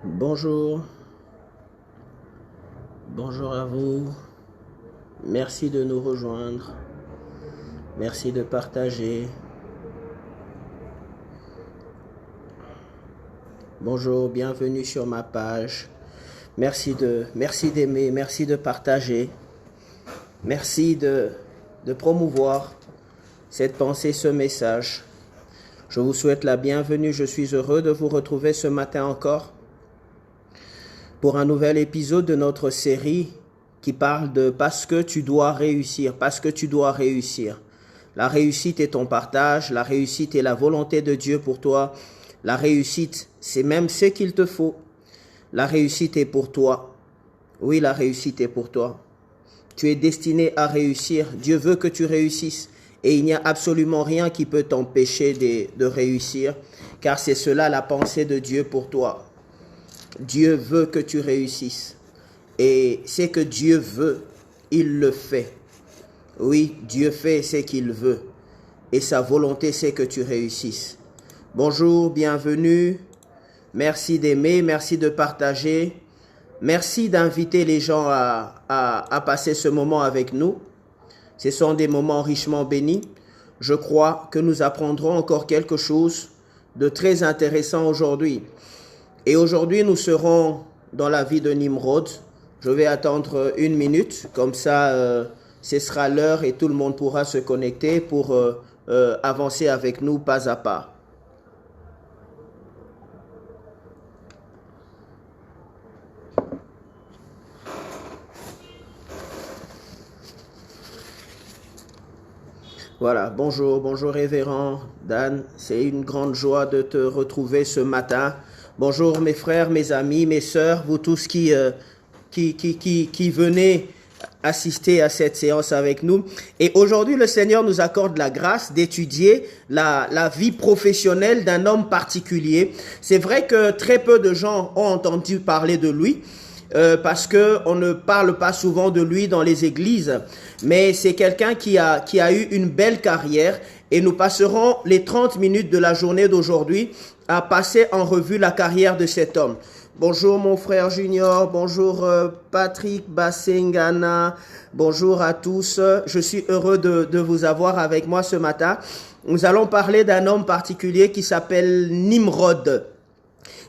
Bonjour, bonjour à vous, merci de nous rejoindre, merci de partager. Bonjour, bienvenue sur ma page, merci d'aimer, merci de partager, merci de promouvoir cette pensée, ce message. Je vous souhaite la bienvenue, je suis heureux de vous retrouver ce matin encore pour un nouvel épisode de notre série qui parle de parce que tu dois réussir, parce que tu dois réussir. La réussite est ton partage, la réussite est la volonté de Dieu pour toi. La réussite, c'est même ce qu'il te faut. La réussite est pour toi. Oui, la réussite est pour toi. Tu es destiné à réussir. Dieu veut que tu réussisses. Et il n'y a absolument rien qui peut t'empêcher de réussir, car c'est cela la pensée de Dieu pour toi. Dieu veut que tu réussisses. Et c'est que Dieu veut, il le fait. Oui, Dieu fait ce qu'il veut. Et sa volonté, c'est que tu réussisses. Bonjour, bienvenue. Merci d'aimer, merci de partager. Merci d'inviter les gens à passer ce moment avec nous. Ce sont des moments richement bénis. Je crois que nous apprendrons encore quelque chose de très intéressant aujourd'hui. Et aujourd'hui, nous serons dans la vie de Nimrod. Je vais attendre 1 minute, comme ça, ce sera l'heure et tout le monde pourra se connecter pour avancer avec nous pas à pas. Voilà, bonjour révérend Dan, c'est une grande joie de te retrouver ce matin. Bonjour mes frères, mes amis, mes sœurs, vous tous qui venez assister à cette séance avec nous. Et aujourd'hui, le Seigneur nous accorde la grâce d'étudier la vie professionnelle d'un homme particulier. C'est vrai que très peu de gens ont entendu parler de lui. Parce que on ne parle pas souvent de lui dans les églises, mais c'est quelqu'un qui a eu une belle carrière et nous passerons les 30 minutes de la journée d'aujourd'hui à passer en revue la carrière de cet homme. Bonjour mon frère Junior, bonjour Patrick Bassengana, bonjour à tous. Je suis heureux de vous avoir avec moi ce matin. Nous allons parler d'un homme particulier qui s'appelle Nimrod.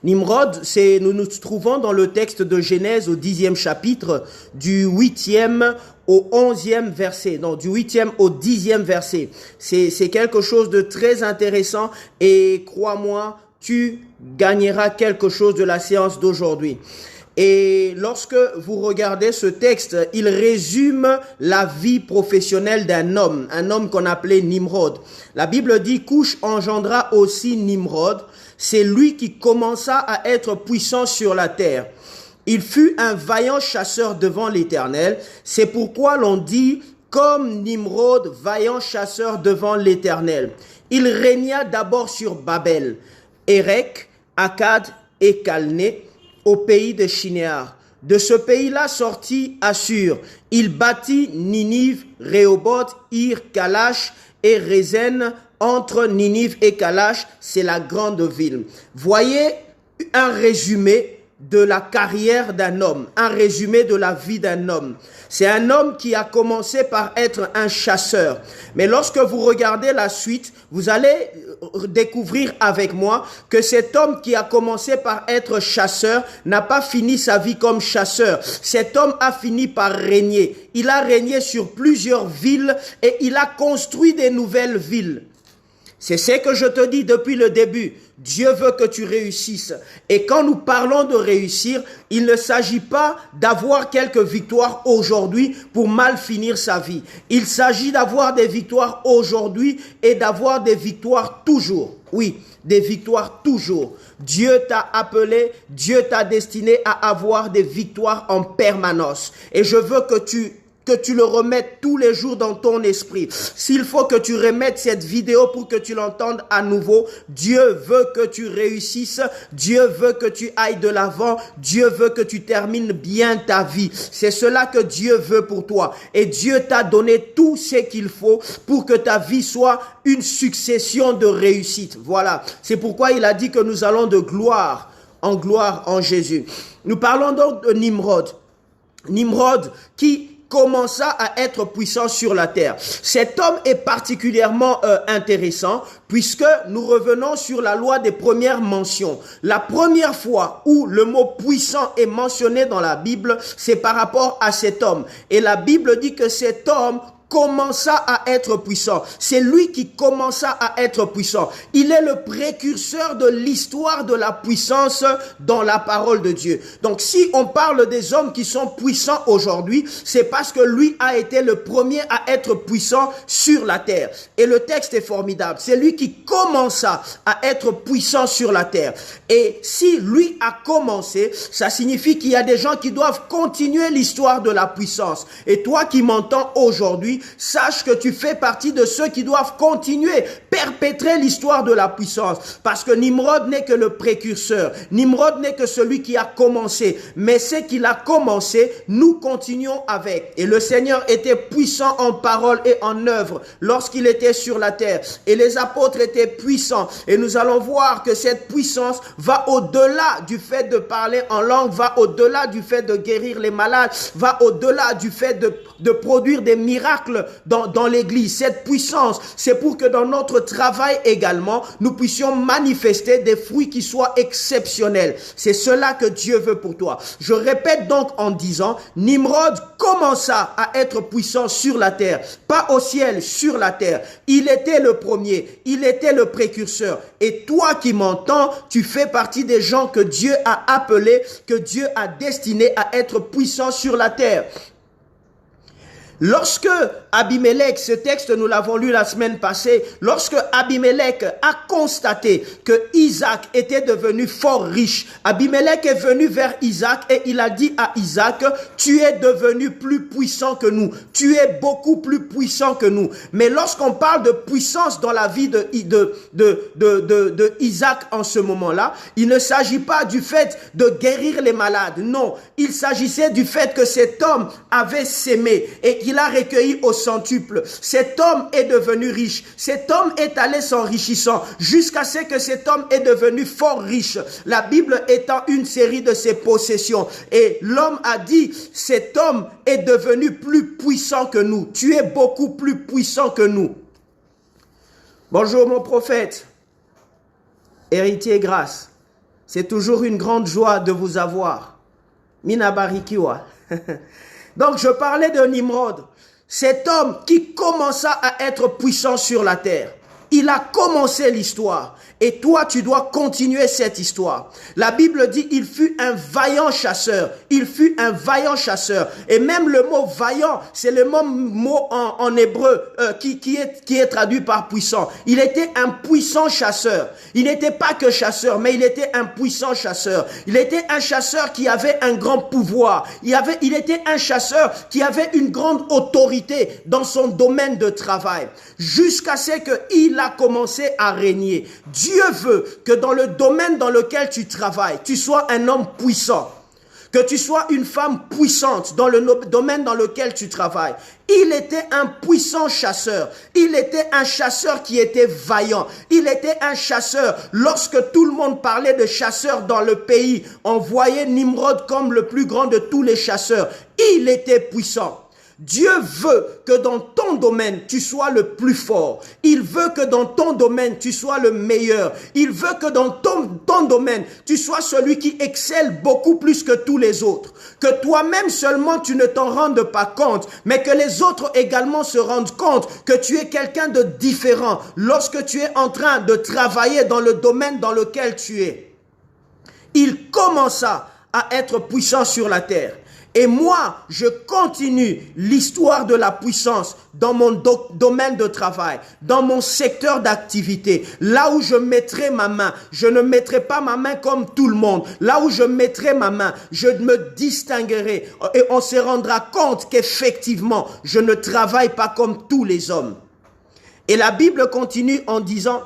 Nimrod, nous nous trouvons dans le texte de Genèse au 10e chapitre, du 8e au 11e verset, non, du 8e au 10e verset. C'est quelque chose de très intéressant et crois-moi, tu gagneras quelque chose de la séance d'aujourd'hui. Et lorsque vous regardez ce texte, il résume la vie professionnelle d'un homme qu'on appelait Nimrod. La Bible dit, Couche engendra aussi Nimrod. C'est lui qui commença à être puissant sur la terre. Il fut un vaillant chasseur devant l'Éternel. C'est pourquoi l'on dit, comme Nimrod, vaillant chasseur devant l'Éternel. Il régna d'abord sur Babel, Érec, Akkad et Calné, au pays de Shinéar. De ce pays-là sortit Assur. Il bâtit Ninive, Rehoboth, Ir, Kalash et Rézène. Entre Ninive et Kalash, c'est la grande ville. Voyez un résumé de la carrière d'un homme, un résumé de la vie d'un homme. C'est un homme qui a commencé par être un chasseur. Mais lorsque vous regardez la suite, vous allez découvrir avec moi que cet homme qui a commencé par être chasseur n'a pas fini sa vie comme chasseur. Cet homme a fini par régner. Il a régné sur plusieurs villes et il a construit des nouvelles villes. C'est ce que je te dis depuis le début. Dieu veut que tu réussisses. Et quand nous parlons de réussir, il ne s'agit pas d'avoir quelques victoires aujourd'hui pour mal finir sa vie. Il s'agit d'avoir des victoires aujourd'hui et d'avoir des victoires toujours. Oui, des victoires toujours. Dieu t'a appelé, Dieu t'a destiné à avoir des victoires en permanence. Et je veux que tu que tu le remettes tous les jours dans ton esprit, s'il faut que tu remettes cette vidéo pour que tu l'entendes à nouveau, Dieu veut que tu réussisses, Dieu veut que tu ailles de l'avant, Dieu veut que tu termines bien ta vie. C'est cela que Dieu veut pour toi. Et Dieu t'a donné tout ce qu'il faut pour que ta vie soit une succession de réussites. Voilà. C'est pourquoi il a dit que nous allons de gloire en Jésus. Nous parlons donc de Nimrod. Nimrod qui commença à être puissant sur la terre. Cet homme est particulièrement intéressant puisque nous revenons sur la loi des premières mentions. La première fois où le mot puissant est mentionné dans la Bible, c'est par rapport à cet homme. Et la Bible dit que cet homme commença à être puissant. C'est lui qui commença à être puissant. Il est le précurseur de l'histoire de la puissance dans la parole de Dieu. Donc si on parle des hommes qui sont puissants aujourd'hui, c'est parce que lui a été le premier à être puissant sur la terre. Et le texte est formidable. C'est lui qui commença à être puissant sur la terre. Et si lui a commencé, ça signifie qu'il y a des gens qui doivent continuer l'histoire de la puissance. Et toi qui m'entends aujourd'hui, sache que tu fais partie de ceux qui doivent continuer, perpétrer l'histoire de la puissance. Parce que Nimrod n'est que le précurseur. Nimrod n'est que celui qui a commencé. Mais ce qu'il a commencé, nous continuons avec. Et le Seigneur était puissant en parole et en œuvre lorsqu'il était sur la terre. Et les apôtres étaient puissants. Et nous allons voir que cette puissance va au-delà du fait de parler en langue, va au-delà du fait de guérir les malades, va au-delà du fait de produire des miracles dans l'église. Cette puissance, c'est pour que dans notre travail également, nous puissions manifester des fruits qui soient exceptionnels. C'est cela que Dieu veut pour toi. Je répète donc en disant, Nimrod commença à être puissant sur la terre, pas au ciel, sur la terre. Il était le premier, il était le précurseur. Et toi qui m'entends, tu fais partie des gens que Dieu a appelés, que Dieu a destinés à être puissants sur la terre. Lorsque Abimelech, ce texte nous l'avons lu la semaine passée, lorsque Abimelech a constaté que Isaac était devenu fort riche, Abimelech est venu vers Isaac et il a dit à Isaac, tu es devenu plus puissant que nous, tu es beaucoup plus puissant que nous. Mais lorsqu'on parle de puissance dans la vie de Isaac en ce moment-là, il ne s'agit pas du fait de guérir les malades, non, il s'agissait du fait que cet homme avait sémé et qu'il a recueilli au centuple. Cet homme est devenu riche. Cet homme est allé s'enrichissant jusqu'à ce que cet homme est devenu fort riche. La Bible étant une série de ses possessions. Et l'homme a dit, cet homme est devenu plus puissant que nous. Tu es beaucoup plus puissant que nous. Bonjour mon prophète. Héritier grâce. C'est toujours une grande joie de vous avoir. Mina barikiwa. Donc je parlais de Nimrod, cet homme qui commença à être puissant sur la terre. Il a commencé l'histoire. Et toi, tu dois continuer cette histoire. La Bible dit, il fut un vaillant chasseur. Il fut un vaillant chasseur. Et même le mot vaillant, c'est le même mot en hébreu qui est traduit par puissant. Il était un puissant chasseur. Il n'était pas que chasseur, mais il était un puissant chasseur. Il était un chasseur qui avait un grand pouvoir. Il était un chasseur qui avait une grande autorité dans son domaine de travail. Jusqu'à ce qu'il a commencé à régner. Dieu veut que dans le domaine dans lequel tu travailles, tu sois un homme puissant. Que tu sois une femme puissante dans le domaine dans lequel tu travailles. Il était un puissant chasseur. Il était un chasseur qui était vaillant. Il était un chasseur. Lorsque tout le monde parlait de chasseurs dans le pays, on voyait Nimrod comme le plus grand de tous les chasseurs. Il était puissant. Dieu veut que dans ton domaine, tu sois le plus fort. Il veut que dans ton domaine, tu sois le meilleur. Il veut que dans ton domaine, tu sois celui qui excelle beaucoup plus que tous les autres. Que toi-même seulement, tu ne t'en rendes pas compte, mais que les autres également se rendent compte que tu es quelqu'un de différent lorsque tu es en train de travailler dans le domaine dans lequel tu es. Il commença à être puissant sur la terre. Et moi, je continue l'histoire de la puissance dans mon domaine de travail, dans mon secteur d'activité. Là où je mettrai ma main, je ne mettrai pas ma main comme tout le monde. Là où je mettrai ma main, je me distinguerai et on se rendra compte qu'effectivement, je ne travaille pas comme tous les hommes. Et la Bible continue en disant,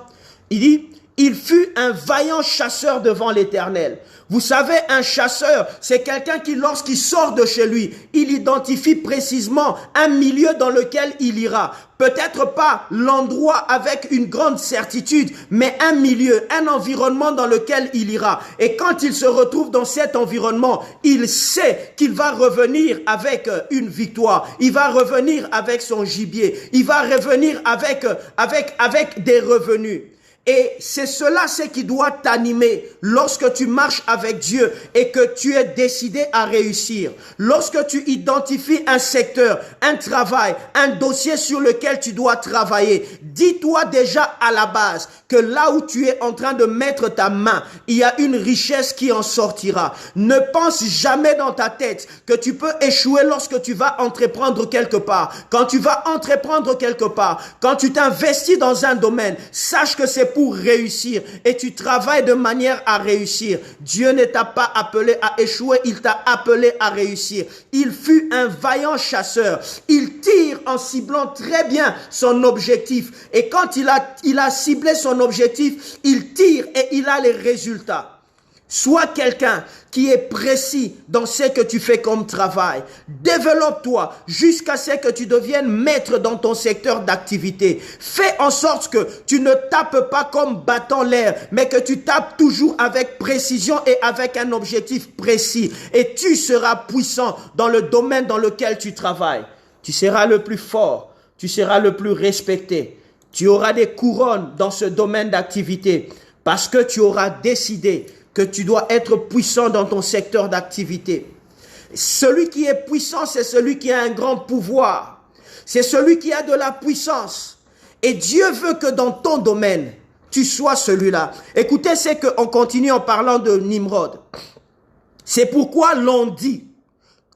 il dit, il fut un vaillant chasseur devant l'Éternel. Vous savez, un chasseur, c'est quelqu'un qui, lorsqu'il sort de chez lui, il identifie précisément un milieu dans lequel il ira. Peut-être pas l'endroit avec une grande certitude, mais un milieu, un environnement dans lequel il ira. Et quand il se retrouve dans cet environnement, il sait qu'il va revenir avec une victoire. Il va revenir avec son gibier. Il va revenir avec des revenus. Et c'est cela, c'est qui doit t'animer lorsque tu marches avec Dieu et que tu es décidé à réussir. Lorsque tu identifies un secteur, un travail, un dossier sur lequel tu dois travailler, dis-toi déjà à la base que là où tu es en train de mettre ta main, il y a une richesse qui en sortira. Ne pense jamais dans ta tête que tu peux échouer lorsque tu vas entreprendre quelque part. Quand tu vas entreprendre quelque part, quand tu t'investis dans un domaine, sache que c'est pour réussir et tu travailles de manière à réussir. Dieu ne t'a pas appelé à échouer, il t'a appelé à réussir. Il fut un vaillant chasseur. Il tire en ciblant très bien son objectif. Et quand il a ciblé son objectif, il tire et il a les résultats. Sois quelqu'un qui est précis dans ce que tu fais comme travail. Développe-toi jusqu'à ce que tu deviennes maître dans ton secteur d'activité. Fais en sorte que tu ne tapes pas comme battant l'air, mais que tu tapes toujours avec précision et avec un objectif précis. Et tu seras puissant dans le domaine dans lequel tu travailles. Tu seras le plus fort, tu seras le plus respecté. Tu auras des couronnes dans ce domaine d'activité parce que tu auras décidé que tu dois être puissant dans ton secteur d'activité. Celui qui est puissant, c'est celui qui a un grand pouvoir. C'est celui qui a de la puissance. Et Dieu veut que dans ton domaine, tu sois celui-là. Écoutez, c'est qu'on continue en parlant de Nimrod. C'est pourquoi l'on dit,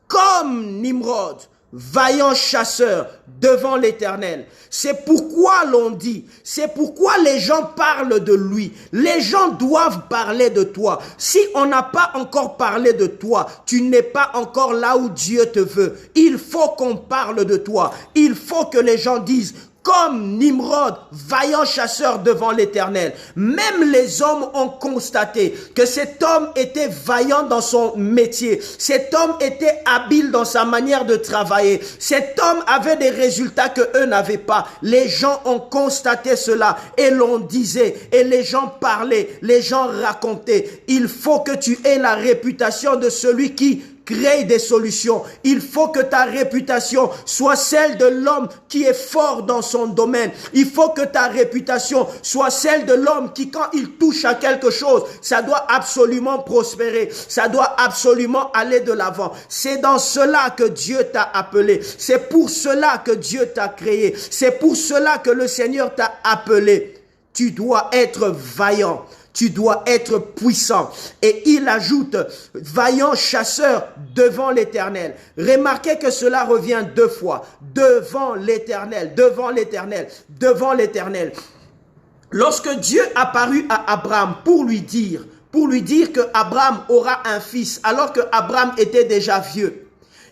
comme Nimrod, vaillant chasseur devant l'Éternel. C'est pourquoi l'on dit, c'est pourquoi les gens parlent de lui. Les gens doivent parler de toi. Si on n'a pas encore parlé de toi, tu n'es pas encore là où Dieu te veut. Il faut qu'on parle de toi. Il faut que les gens disent, comme Nimrod, vaillant chasseur devant l'Éternel. Même les hommes ont constaté que cet homme était vaillant dans son métier. Cet homme était habile dans sa manière de travailler. Cet homme avait des résultats que eux n'avaient pas. Les gens ont constaté cela et l'on disait, et les gens parlaient, les gens racontaient. Il faut que tu aies la réputation de celui qui crée des solutions. Il faut que ta réputation soit celle de l'homme qui est fort dans son domaine. Il faut que ta réputation soit celle de l'homme qui, quand il touche à quelque chose, ça doit absolument prospérer. Ça doit absolument aller de l'avant. C'est dans cela que Dieu t'a appelé. C'est pour cela que Dieu t'a créé. C'est pour cela que le Seigneur t'a appelé. Tu dois être vaillant. Tu dois être puissant. Et il ajoute, vaillant chasseur devant l'Éternel. Remarquez que cela revient 2 fois. Devant l'Éternel, devant l'Éternel, devant l'Éternel. Lorsque Dieu apparut à Abraham pour lui dire que Abraham aura un fils, alors que Abraham était déjà vieux,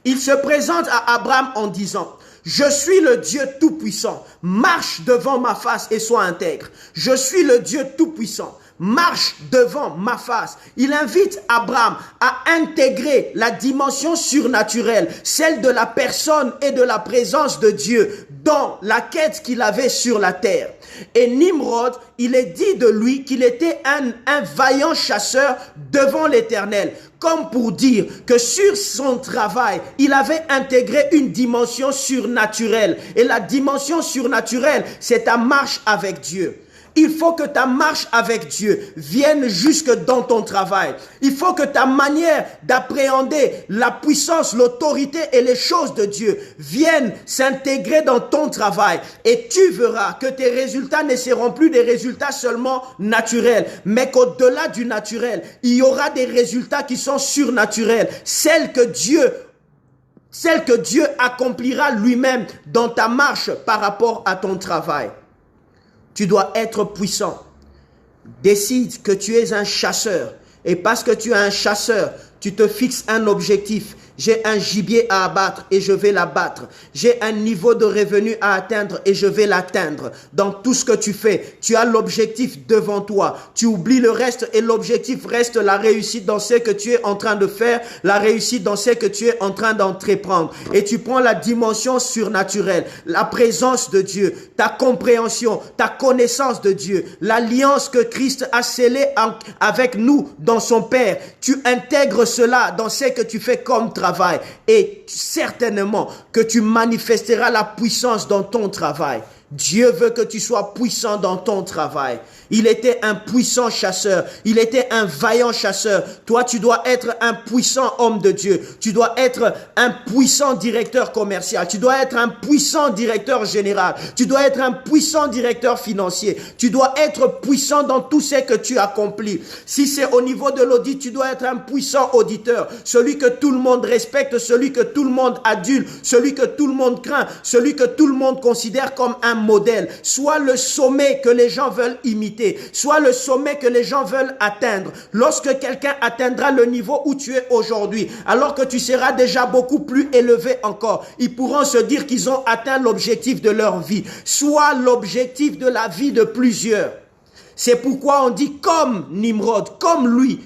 il se présente à Abraham en disant, je suis le Dieu tout-puissant, marche devant ma face et sois intègre. Je suis le Dieu tout-puissant. Marche devant ma face. Il invite Abraham à intégrer la dimension surnaturelle, celle de la personne et de la présence de Dieu dans la quête qu'il avait sur la terre. Et Nimrod, il est dit de lui qu'il était un vaillant chasseur devant l'Éternel, comme pour dire que sur son travail, il avait intégré une dimension surnaturelle. Et la dimension surnaturelle, c'est ta marche avec Dieu. Il faut que ta marche avec Dieu vienne jusque dans ton travail. Il faut que ta manière d'appréhender la puissance, l'autorité et les choses de Dieu viennent s'intégrer dans ton travail. Et tu verras que tes résultats ne seront plus des résultats seulement naturels, mais qu'au-delà du naturel, il y aura des résultats qui sont surnaturels. Celles que Dieu celle que Dieu accomplira lui-même dans ta marche par rapport à ton travail. Tu dois être puissant. Décide que tu es un chasseur. Et parce que tu es un chasseur, tu te fixes un objectif. J'ai un gibier à abattre et je vais l'abattre. J'ai un niveau de revenu à atteindre et je vais l'atteindre. Dans tout ce que tu fais, tu as l'objectif devant toi. Tu oublies le reste et l'objectif reste la réussite dans ce que tu es en train de faire, la réussite dans ce que tu es en train d'entreprendre. Et tu prends la dimension surnaturelle, la présence de Dieu, ta compréhension, ta connaissance de Dieu, l'alliance que Christ a scellée avec nous dans son Père. Tu intègres cela dans ce que tu fais comme travail et certainement que tu manifesteras la puissance dans ton travail. Dieu veut que tu sois puissant dans ton travail. Il était un puissant chasseur. Il était un vaillant chasseur. Toi, tu dois être un puissant homme de Dieu. Tu dois être un puissant directeur commercial. Tu dois être un puissant directeur général. Tu dois être un puissant directeur financier. Tu dois être puissant dans tout ce que tu accomplis. Si c'est au niveau de l'audit, tu dois être un puissant auditeur. Celui que tout le monde respecte, celui que tout le monde adule, celui que tout le monde craint, celui que tout le monde considère comme un modèle. Soit le sommet que les gens veulent imiter. Soit le sommet que les gens veulent atteindre. Lorsque quelqu'un atteindra le niveau où tu es aujourd'hui, alors que tu seras déjà beaucoup plus élevé encore, ils pourront se dire qu'ils ont atteint l'objectif de leur vie. Soit l'objectif de la vie de plusieurs. C'est pourquoi on dit comme Nimrod, comme lui.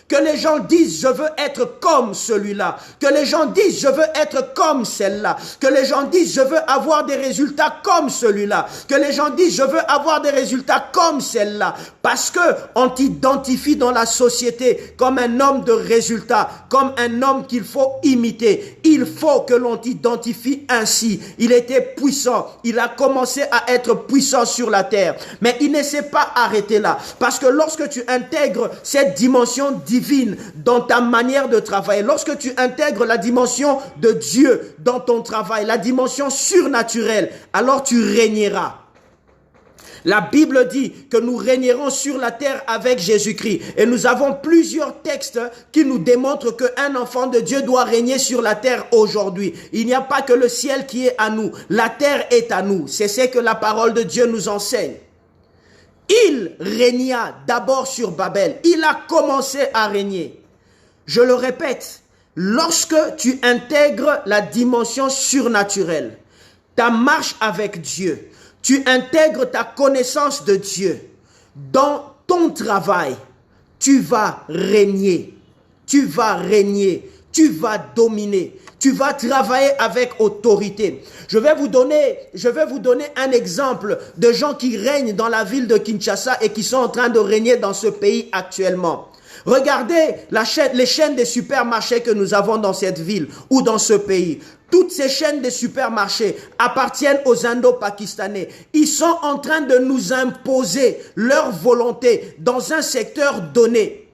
Que les gens disent, je veux être comme celui-là. Que les gens disent, je veux être comme celle-là. Que les gens disent, je veux avoir des résultats comme celui-là. Que les gens disent, je veux avoir des résultats comme celle-là. Parce que on t'identifie dans la société comme un homme de résultats, comme un homme qu'il faut imiter. Il faut que l'on t'identifie ainsi. Il était puissant. Il a commencé à être puissant sur la terre. Mais il ne s'est pas arrêté là. Parce que lorsque tu intègres cette dimension divine dans ta manière de travailler, lorsque tu intègres la dimension de Dieu dans ton travail, la dimension surnaturelle, alors tu régneras. La Bible dit que nous régnerons sur la terre avec Jésus-Christ. Et nous avons plusieurs textes qui nous démontrent qu'un enfant de Dieu doit régner sur la terre aujourd'hui. Il n'y a pas que le ciel qui est à nous. La terre est à nous. C'est ce que la parole de Dieu nous enseigne. Il régna d'abord sur Babel. Il a commencé à régner. Je le répète, lorsque tu intègres la dimension surnaturelle, ta marche avec Dieu, tu intègres ta connaissance de Dieu dans ton travail, tu vas régner. Tu vas régner. Tu vas dominer. Tu vas travailler avec autorité. Je vais vous donner un exemple de gens qui règnent dans la ville de Kinshasa et qui sont en train de régner dans ce pays actuellement. Regardez les chaînes des supermarchés que nous avons dans cette ville ou dans ce pays. Toutes ces chaînes de supermarchés appartiennent aux Indo-Pakistanais. Ils sont en train de nous imposer leur volonté dans un secteur donné.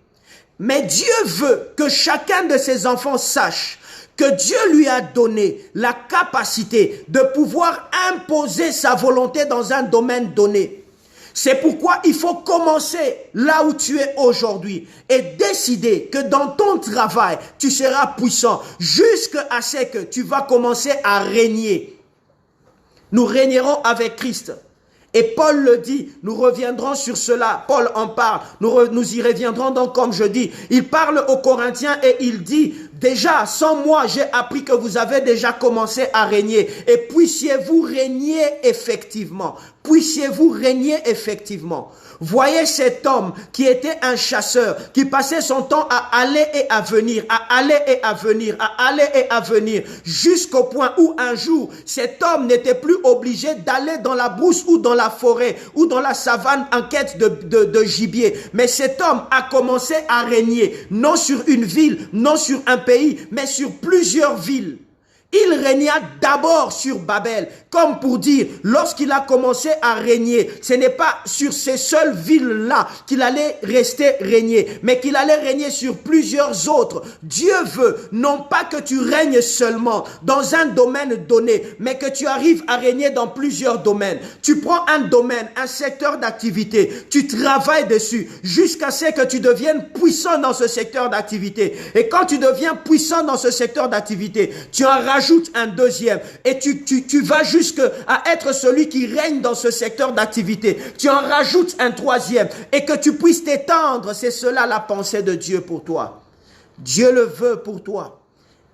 Mais Dieu veut que chacun de ses enfants sache que Dieu lui a donné la capacité de pouvoir imposer sa volonté dans un domaine donné. C'est pourquoi il faut commencer là où tu es aujourd'hui et décider que dans ton travail, tu seras puissant jusqu'à ce que tu vas commencer à régner. Nous régnerons avec Christ. Et Paul le dit, nous reviendrons sur cela. Paul en parle, nous y reviendrons donc comme je dis. Il parle aux Corinthiens et il dit, déjà, sans moi, j'ai appris que vous avez déjà commencé à régner. Et puissiez-vous régner effectivement. Puissiez-vous régner effectivement. Voyez cet homme qui était un chasseur, qui passait son temps à aller et à venir, à aller et à venir, à aller et à venir, jusqu'au point où un jour, cet homme n'était plus obligé d'aller dans la brousse ou dans la forêt ou dans la savane en quête de gibier. Mais cet homme a commencé à régner, non sur une ville, non sur un pays, mais sur plusieurs villes. Il régna d'abord sur Babel, comme pour dire, lorsqu'il a commencé à régner, ce n'est pas sur ces seules villes-là qu'il allait rester régner, mais qu'il allait régner sur plusieurs autres. Dieu veut non pas que tu règnes seulement dans un domaine donné, mais que tu arrives à régner dans plusieurs domaines. Tu prends un domaine, un secteur d'activité, tu travailles dessus jusqu'à ce que tu deviennes puissant dans ce secteur d'activité. Et quand tu deviens puissant dans ce secteur d'activité, tu en rajoutes un deuxième et tu vas jusqu'à être celui qui règne dans ce secteur d'activité. Tu en rajoutes un troisième et que tu puisses t'étendre. C'est cela la pensée de Dieu pour toi. Dieu le veut pour toi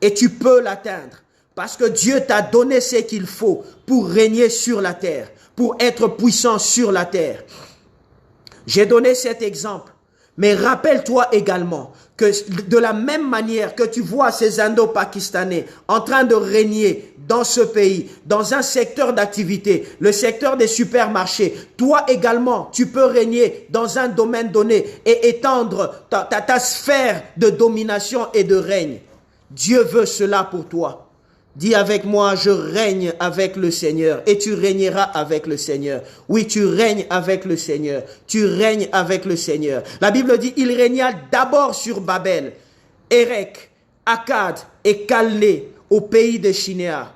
et tu peux l'atteindre parce que Dieu t'a donné ce qu'il faut pour régner sur la terre, pour être puissant sur la terre. J'ai donné cet exemple. Mais rappelle-toi également que de la même manière que tu vois ces Indo-Pakistanais en train de régner dans ce pays, dans un secteur d'activité, le secteur des supermarchés, toi également, tu peux régner dans un domaine donné et étendre ta sphère de domination et de règne. Dieu veut cela pour toi. Dis avec moi, je règne avec le Seigneur et tu régneras avec le Seigneur. Oui, tu règnes avec le Seigneur. Tu règnes avec le Seigneur. La Bible dit, il régna d'abord sur Babel, Érec, Akkad et Calné au pays de Shinéar.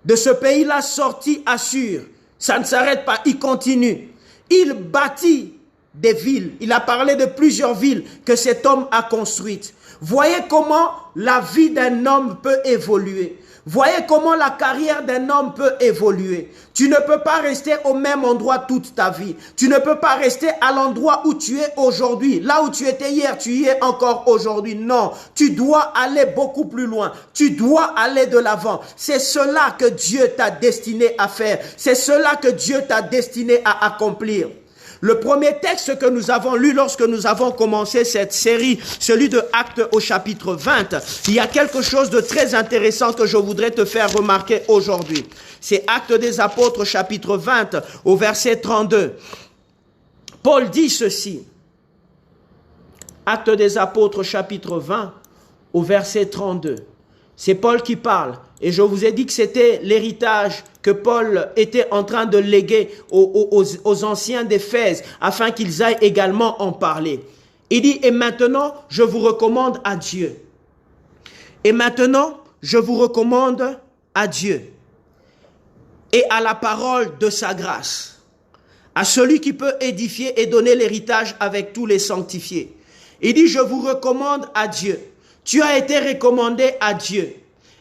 De ce pays-là sortit Assur. Ça ne s'arrête pas, il continue. Il bâtit des villes. Il a parlé de plusieurs villes que cet homme a construites. Voyez comment la vie d'un homme peut évoluer. Voyez comment la carrière d'un homme peut évoluer. Tu ne peux pas rester au même endroit toute ta vie. Tu ne peux pas rester à l'endroit où tu es aujourd'hui. Là où tu étais hier, tu y es encore aujourd'hui. Non, tu dois aller beaucoup plus loin. Tu dois aller de l'avant. C'est cela que Dieu t'a destiné à faire. C'est cela que Dieu t'a destiné à accomplir. Le premier texte que nous avons lu lorsque nous avons commencé cette série, celui de Actes au chapitre 20, il y a quelque chose de très intéressant que je voudrais te faire remarquer aujourd'hui. C'est Actes des Apôtres chapitre 20 au verset 32. Paul dit ceci. Actes des Apôtres chapitre 20 au verset 32. C'est Paul qui parle. Et je vous ai dit que c'était l'héritage que Paul était en train de léguer aux anciens d'Éphèse afin qu'ils aillent également en parler. Il dit, et maintenant, je vous recommande à Dieu. Et maintenant, je vous recommande à Dieu et à la parole de sa grâce, à celui qui peut édifier et donner l'héritage avec tous les sanctifiés. Il dit, je vous recommande à Dieu. Tu as été recommandé à Dieu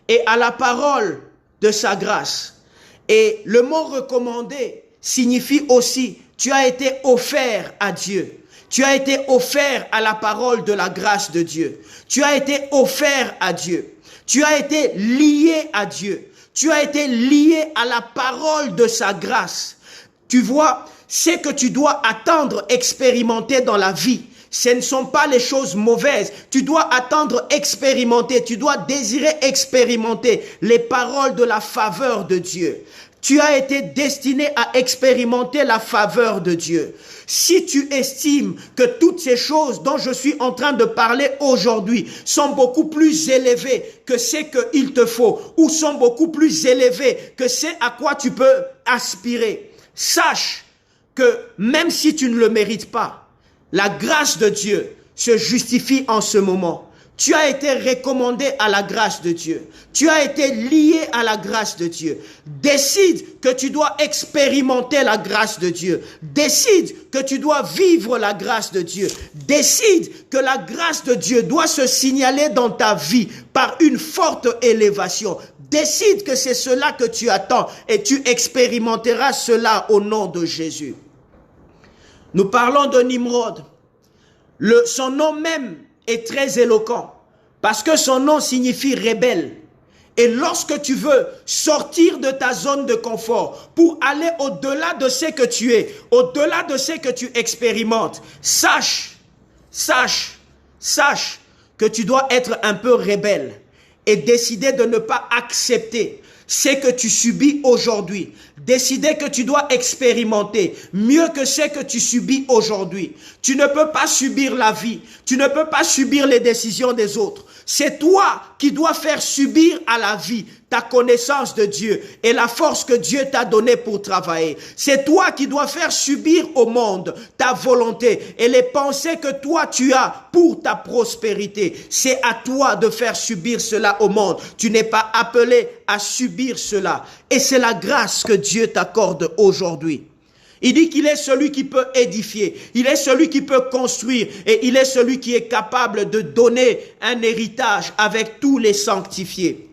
et à la parole de sa grâce. Et le mot recommandé signifie aussi, tu as été offert à Dieu. Tu as été offert à la parole de la grâce de Dieu. Tu as été offert à Dieu. Tu as été lié à Dieu. Tu as été lié à la parole de sa grâce. Tu vois, c'est que tu dois attendre, expérimenter dans la vie. Ce ne sont pas les choses mauvaises. Tu dois attendre, expérimenter. Tu dois désirer expérimenter les paroles de la faveur de Dieu. Tu as été destiné à expérimenter la faveur de Dieu. Si tu estimes que toutes ces choses dont je suis en train de parler aujourd'hui sont beaucoup plus élevées que ce qu'il te faut, ou sont beaucoup plus élevées que ce à quoi tu peux aspirer, sache que même si tu ne le mérites pas, la grâce de Dieu se justifie en ce moment. Tu as été recommandé à la grâce de Dieu. Tu as été lié à la grâce de Dieu. Décide que tu dois expérimenter la grâce de Dieu. Décide que tu dois vivre la grâce de Dieu. Décide que la grâce de Dieu doit se signaler dans ta vie par une forte élévation. Décide que c'est cela que tu attends et tu expérimenteras cela au nom de Jésus. Nous parlons de Nimrod. Son nom même est très éloquent parce que son nom signifie rebelle. Et lorsque tu veux sortir de ta zone de confort pour aller au-delà de ce que tu es, au-delà de ce que tu expérimentes, sache que tu dois être un peu rebelle et décider de ne pas accepter ce que tu subis aujourd'hui. Décider que tu dois expérimenter mieux que ce que tu subis aujourd'hui. Tu ne peux pas subir la vie. Tu ne peux pas subir les décisions des autres. C'est toi qui dois faire subir à la vie ta connaissance de Dieu et la force que Dieu t'a donnée pour travailler. C'est toi qui dois faire subir au monde ta volonté et les pensées que toi tu as pour ta prospérité. C'est à toi de faire subir cela au monde. Tu n'es pas appelé à subir cela. Et c'est la grâce que Dieu t'accorde aujourd'hui. Il dit qu'il est celui qui peut édifier, il est celui qui peut construire et il est celui qui est capable de donner un héritage avec tous les sanctifiés.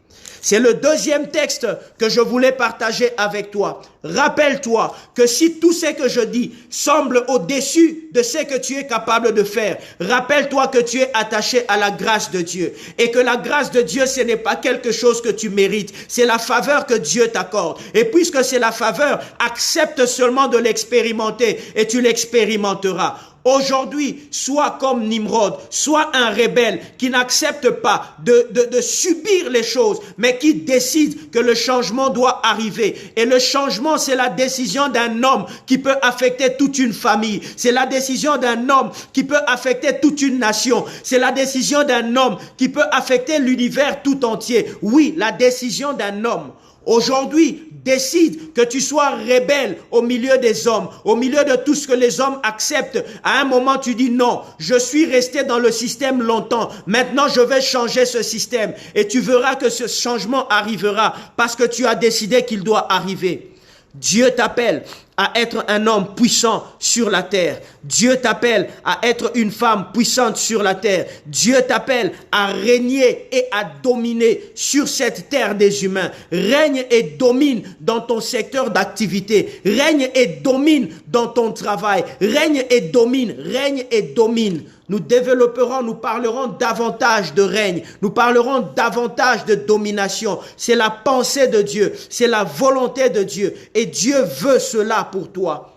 C'est le deuxième texte que je voulais partager avec toi. Rappelle-toi que si tout ce que je dis semble au-dessus de ce que tu es capable de faire, rappelle-toi que tu es attaché à la grâce de Dieu et que la grâce de Dieu, ce n'est pas quelque chose que tu mérites, c'est la faveur que Dieu t'accorde. Et puisque c'est la faveur, accepte seulement de l'expérimenter et tu l'expérimenteras. Aujourd'hui, sois comme Nimrod, sois un rebelle qui n'accepte pas de subir les choses, mais qui décide que le changement doit arriver. Et le changement, c'est la décision d'un homme qui peut affecter toute une famille. C'est la décision d'un homme qui peut affecter toute une nation. C'est la décision d'un homme qui peut affecter l'univers tout entier. Oui, la décision d'un homme. Aujourd'hui, décide que tu sois rebelle au milieu des hommes, au milieu de tout ce que les hommes acceptent. À un moment, tu dis non, je suis resté dans le système longtemps. Maintenant, je vais changer ce système. Et tu verras que ce changement arrivera parce que tu as décidé qu'il doit arriver. Dieu t'appelle à être un homme puissant sur la terre. Dieu t'appelle à être une femme puissante sur la terre. Dieu t'appelle à régner et à dominer sur cette terre des humains. Règne et domine dans ton secteur d'activité. Règne et domine dans ton travail. Règne et domine. Règne et domine. Nous développerons, nous parlerons davantage de règne. Nous parlerons davantage de domination. C'est la pensée de Dieu. C'est la volonté de Dieu. Et Dieu veut cela pour toi.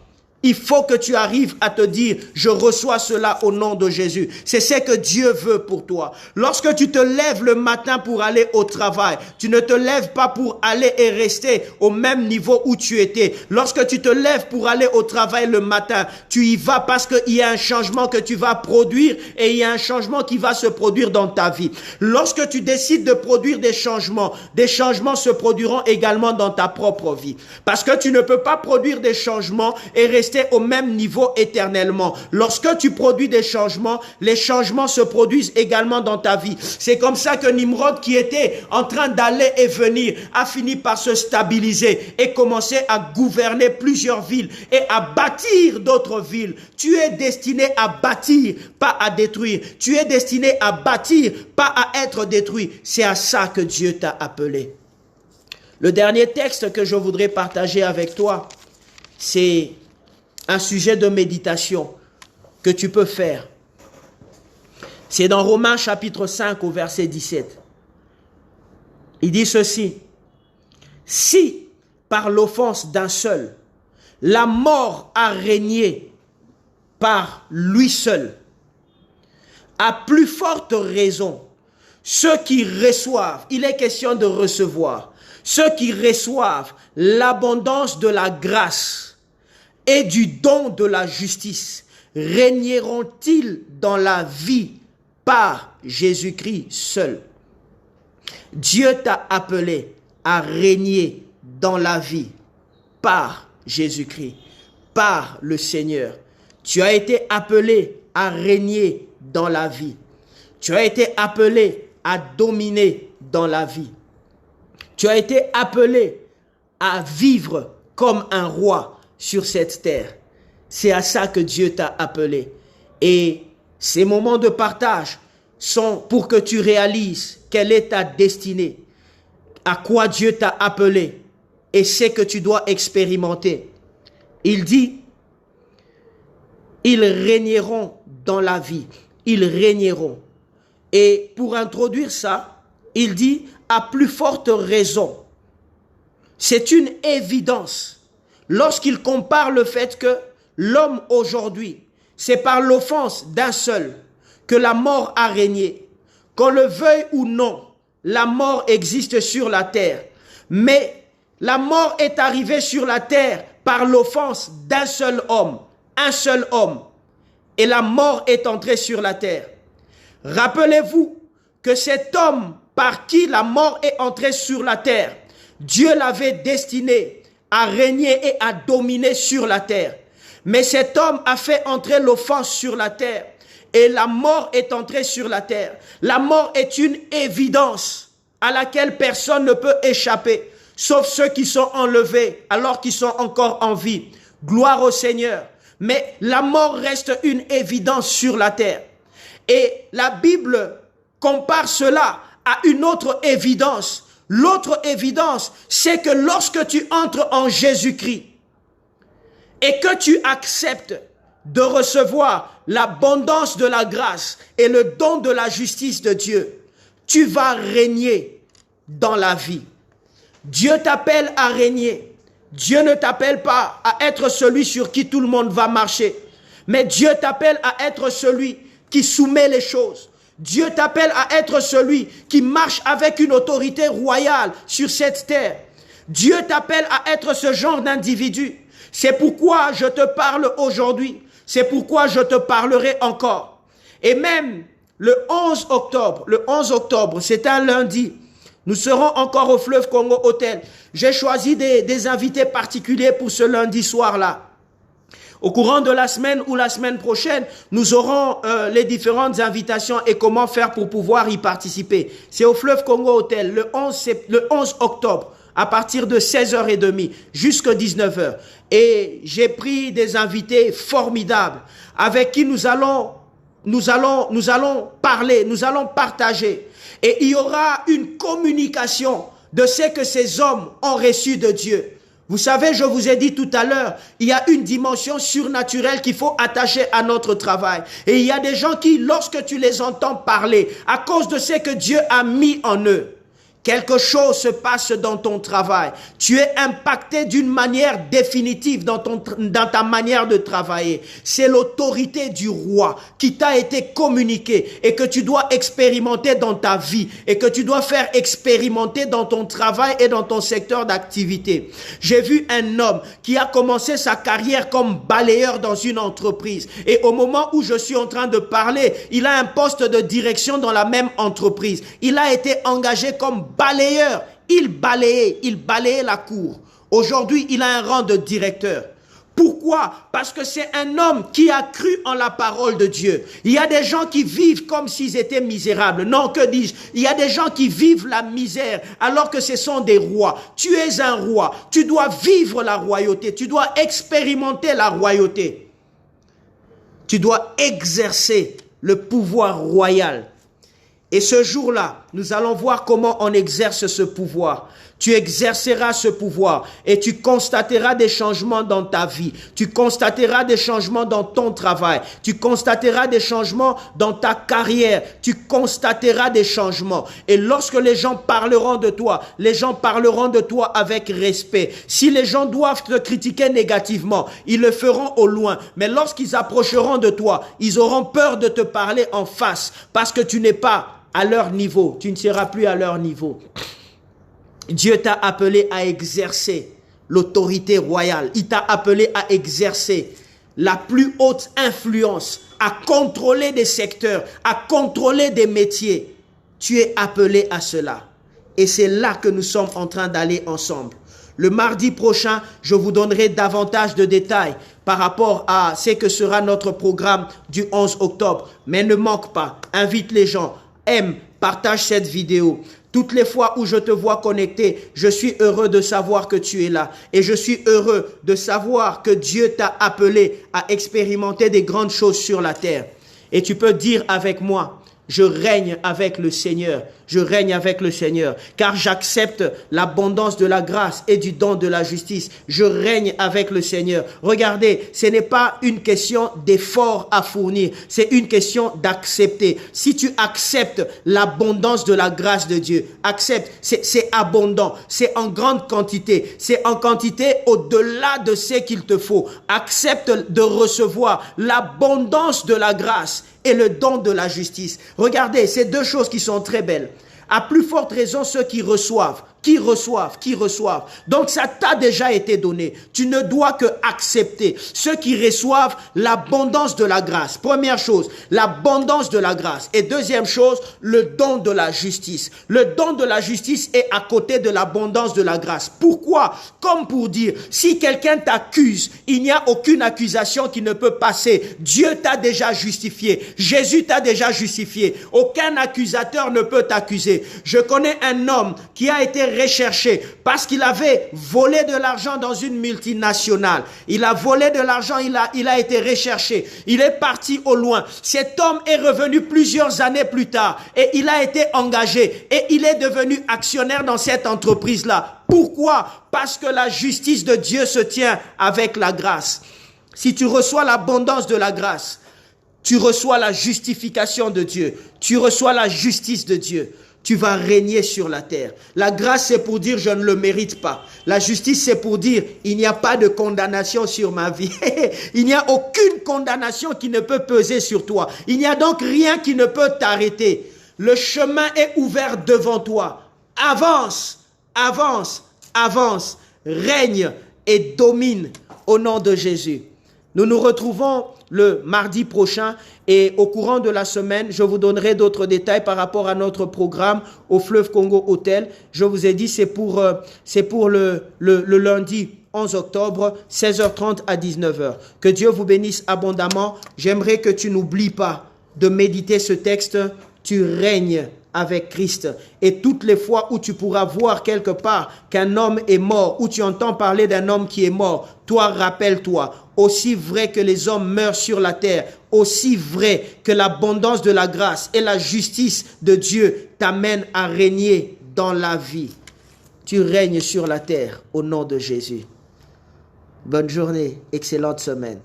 Il faut que tu arrives à te dire, je reçois cela au nom de Jésus. C'est ce que Dieu veut pour toi. Lorsque tu te lèves le matin pour aller au travail, tu ne te lèves pas pour aller et rester au même niveau où tu étais. Lorsque tu te lèves pour aller au travail le matin, tu y vas parce qu'il y a un changement que tu vas produire et il y a un changement qui va se produire dans ta vie. Lorsque tu décides de produire des changements se produiront également dans ta propre vie. Parce que tu ne peux pas produire des changements et rester au même niveau éternellement. Lorsque tu produis des changements, les changements se produisent également dans ta vie. C'est comme ça que Nimrod, qui était en train d'aller et venir, a fini par se stabiliser et commencer à gouverner plusieurs villes et à bâtir d'autres villes. Tu es destiné à bâtir, pas à détruire. Tu es destiné à bâtir, pas à être détruit. C'est à ça que Dieu t'a appelé. Le dernier texte que je voudrais partager avec toi, c'est un sujet de méditation que tu peux faire. C'est dans Romains chapitre 5 au verset 17. Il dit ceci. Si par l'offense d'un seul, la mort a régné par lui seul, à plus forte raison, ceux qui reçoivent, il est question de recevoir, ceux qui reçoivent l'abondance de la grâce et du don de la justice, régneront-ils dans la vie par Jésus-Christ seul? Dieu t'a appelé à régner dans la vie par Jésus-Christ, par le Seigneur. Tu as été appelé à régner dans la vie. Tu as été appelé à dominer dans la vie. Tu as été appelé à vivre comme un roi sur cette terre. C'est à ça que Dieu t'a appelé. Et ces moments de partage sont pour que tu réalises quelle est ta destinée, à quoi Dieu t'a appelé et ce que tu dois expérimenter. Il dit, ils régneront dans la vie. Ils régneront. Et pour introduire ça, il dit, à plus forte raison. C'est une évidence. Lorsqu'il compare le fait que l'homme aujourd'hui, c'est par l'offense d'un seul que la mort a régné. Qu'on le veuille ou non, la mort existe sur la terre. Mais la mort est arrivée sur la terre par l'offense d'un seul homme. Un seul homme. Et la mort est entrée sur la terre. Rappelez-vous que cet homme, par qui la mort est entrée sur la terre. Dieu l'avait destiné à régner et à dominer sur la terre. Mais cet homme a fait entrer l'offense sur la terre et la mort est entrée sur la terre. La mort est une évidence à laquelle personne ne peut échapper, sauf ceux qui sont enlevés alors qu'ils sont encore en vie. Gloire au Seigneur. Mais la mort reste une évidence sur la terre. Et la Bible compare cela à une autre évidence. L'autre évidence, c'est que lorsque tu entres en Jésus-Christ et que tu acceptes de recevoir l'abondance de la grâce et le don de la justice de Dieu, tu vas régner dans la vie. Dieu t'appelle à régner. Dieu ne t'appelle pas à être celui sur qui tout le monde va marcher, mais Dieu t'appelle à être celui qui soumet les choses. Dieu t'appelle à être celui qui marche avec une autorité royale sur cette terre. Dieu t'appelle à être ce genre d'individu. C'est pourquoi je te parle aujourd'hui. C'est pourquoi je te parlerai encore. Et même le 11 octobre, c'est un lundi, nous serons encore au Fleuve Congo Hôtel. J'ai choisi des invités particuliers pour ce lundi soir-là. Au courant de la semaine ou la semaine prochaine, nous aurons les différentes invitations et comment faire pour pouvoir y participer. C'est au Fleuve Congo Hôtel le 11 octobre à partir de 16h30 jusqu'à 19h. Et j'ai pris des invités formidables avec qui nous allons parler, nous allons partager. Et il y aura une communication de ce que ces hommes ont reçu de Dieu. Vous savez, je vous ai dit tout à l'heure, il y a une dimension surnaturelle qu'il faut attacher à notre travail. Et il y a des gens qui, lorsque tu les entends parler, à cause de ce que Dieu a mis en eux, quelque chose se passe dans ton travail. Tu es impacté d'une manière définitive dans ta manière de travailler. C'est l'autorité du roi qui t'a été communiquée et que tu dois expérimenter dans ta vie et que tu dois faire expérimenter dans ton travail et dans ton secteur d'activité. J'ai vu un homme qui a commencé sa carrière comme balayeur dans une entreprise. Et au moment où je suis en train de parler, il a un poste de direction dans la même entreprise. Il a été engagé comme balayeur, il balayait la cour. Aujourd'hui, il a un rang de directeur. Pourquoi? Parce que c'est un homme qui a cru en la parole de Dieu. Il y a des gens qui vivent comme s'ils étaient misérables. Non, que dis-je? Il y a des gens qui vivent la misère alors que ce sont des rois. Tu es un roi. Tu dois vivre la royauté. Tu dois expérimenter la royauté. Tu dois exercer le pouvoir royal. Et ce jour-là, nous allons voir comment on exerce ce pouvoir. Tu exerceras ce pouvoir et tu constateras des changements dans ta vie. Tu constateras des changements dans ton travail. Tu constateras des changements dans ta carrière. Tu constateras des changements. Et lorsque les gens parleront de toi, les gens parleront de toi avec respect. Si les gens doivent te critiquer négativement, ils le feront au loin. Mais lorsqu'ils approcheront de toi, ils auront peur de te parler en face parce que tu n'es pas à leur niveau. Tu ne seras plus à leur niveau. Dieu t'a appelé à exercer l'autorité royale. Il t'a appelé à exercer la plus haute influence, à contrôler des secteurs, à contrôler des métiers. Tu es appelé à cela. Et c'est là que nous sommes en train d'aller ensemble. Le mardi prochain, je vous donnerai davantage de détails par rapport à ce que sera notre programme du 11 octobre. Mais ne manque pas, invite les gens, aime, partage cette vidéo. Toutes les fois où je te vois connecté, je suis heureux de savoir que tu es là. Et je suis heureux de savoir que Dieu t'a appelé à expérimenter des grandes choses sur la terre. Et tu peux dire avec moi, je règne avec le Seigneur. Je règne avec le Seigneur, car j'accepte l'abondance de la grâce et du don de la justice. Je règne avec le Seigneur. Regardez, ce n'est pas une question d'effort à fournir, c'est une question d'accepter. Si tu acceptes l'abondance de la grâce de Dieu, accepte, c'est abondant, c'est en grande quantité, c'est en quantité au-delà de ce qu'il te faut. Accepte de recevoir l'abondance de la grâce et le don de la justice. Regardez, c'est deux choses qui sont très belles. À plus forte raison, ceux qui reçoivent qui reçoivent. Donc ça t'a déjà été donné. Tu ne dois que accepter. Ceux qui reçoivent l'abondance de la grâce. Première chose, l'abondance de la grâce. Et deuxième chose, le don de la justice. Le don de la justice est à côté de l'abondance de la grâce. Pourquoi? Comme pour dire, si quelqu'un t'accuse, il n'y a aucune accusation qui ne peut passer. Dieu t'a déjà justifié. Jésus t'a déjà justifié. Aucun accusateur ne peut t'accuser. Je connais un homme qui a été recherché parce qu'il avait volé de l'argent dans une multinationale. Il a volé de l'argent, il a été recherché. Il est parti au loin. Cet homme est revenu plusieurs années plus tard et il a été engagé et il est devenu actionnaire dans cette entreprise-là. Pourquoi? Parce que la justice de Dieu se tient avec la grâce. Si tu reçois l'abondance de la grâce, tu reçois la justification de Dieu, tu reçois la justice de Dieu. Tu vas régner sur la terre. La grâce, c'est pour dire je ne le mérite pas. La justice, c'est pour dire il n'y a pas de condamnation sur ma vie. Il n'y a aucune condamnation qui ne peut peser sur toi. Il n'y a donc rien qui ne peut t'arrêter. Le chemin est ouvert devant toi. Avance, avance, avance. Règne et domine au nom de Jésus. Nous nous retrouvons le mardi prochain et au courant de la semaine, je vous donnerai d'autres détails par rapport à notre programme au Fleuve Congo Hôtel. Je vous ai dit, c'est pour le lundi 11 octobre, 16h30 à 19h. Que Dieu vous bénisse abondamment. J'aimerais que tu n'oublies pas de méditer ce texte. Tu règnes avec Christ. Et toutes les fois où tu pourras voir quelque part qu'un homme est mort, où tu entends parler d'un homme qui est mort, toi, rappelle-toi, aussi vrai que les hommes meurent sur la terre, aussi vrai que l'abondance de la grâce et la justice de Dieu t'amènent à régner dans la vie. Tu règnes sur la terre au nom de Jésus. Bonne journée, excellente semaine.